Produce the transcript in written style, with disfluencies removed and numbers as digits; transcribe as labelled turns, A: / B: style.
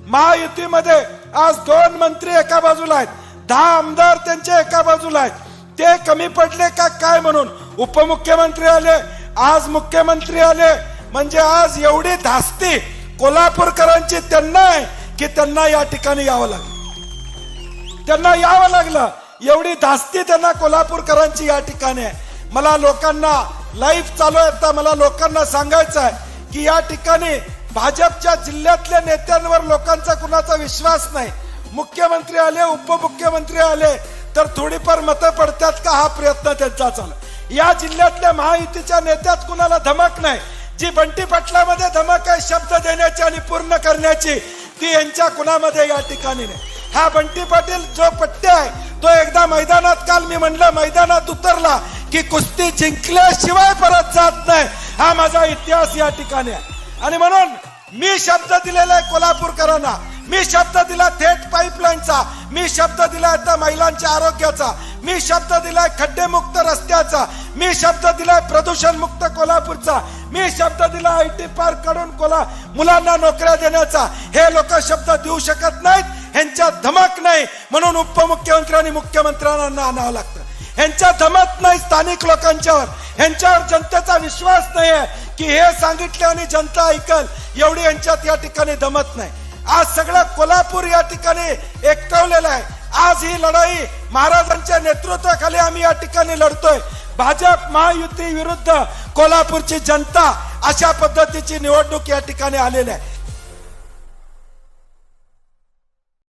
A: महायुतीमध्ये आज 2 मंत्री एका बाजूला आहेत, 10 आमदार त्यांच्या एका बाजूला आहेत. ते कमी पडले का काय म्हणून उपमुख्यमंत्री आले, आज मुख्यमंत्री आले. म्हणजे आज एवढी धास्ती कोल्हापूरकरांची त्यांना आहे की त्यांना या ठिकाणी यावं लागलं, त्यांना यावं लागलं. एवढी धास्ती त्यांना कोल्हापूरकरांची या ठिकाणी आहे. मला लोकांना लाईव्ह चालू आहे, आता मला लोकांना सांगायचं आहे की या ठिकाणी भाजपच्या जिल्ह्यातल्या नेत्यांवर लोकांचा कुणाचा विश्वास नाही. मुख्यमंत्री आले, उपमुख्यमंत्री आले तर थोडीफार मतं पडतात का, हा प्रयत्न त्यांचा चालू. या जिल्ह्यातल्या महायुतीच्या नेत्यात कुणाला धमक नाही. जी बंटी पाटलामध्ये धमक आहे शब्द देण्याची आणि पूर्ण करण्याची, ती यांच्या कुणामध्ये या ठिकाणी नाही. हा बंटी पाटील जो पट्टे आहे तो एकदा मैदानात, काल मी म्हणलं मैदानात उतरला की कुस्ती जिंकल्याशिवाय परत जात नाही. हा माझा इतिहास या ठिकाणी आहे. आणि म्हणून मी शब्द दिलेला आहे कोल्हापूरकरांना. मी शब्द दिला थेट पाईपलाईनचा, मी शब्द दिला आता महिलांच्या आरोग्याचा, मी शब्द दिलाय खड्डेमुक्त रस्त्याचा, मी शब्द दिलाय प्रदूषण मुक्त कोल्हापूरचा, मी शब्द दिला IT पार्क कडून मुलांना नोकऱ्या देण्याचा. हे लोक शब्द देऊ शकत नाहीत, ह्यांच्या धमक नाही म्हणून उपमुख्यमंत्री आणि मुख्यमंत्र्यांना आणावं लागतं. ह्यांच्या धमक नाही स्थानिक लोकांच्यावर, ह्यांच्यावर जनतेचा विश्वास नाही आहे की हे सांगितले आणि जनता ऐकल, एवढी यांच्यात या ठिकाणी दमत नाही. आज सगळं कोल्हापूर या ठिकाणी एकवलेलं आहे. आज ही लढाई महाराजांच्या नेतृत्वाखाली आम्ही या ठिकाणी लढतोय. भाजप महायुती विरुद्ध कोल्हापूरची जनता, अशा पद्धतीची निवडणूक या ठिकाणी आलेली आहे.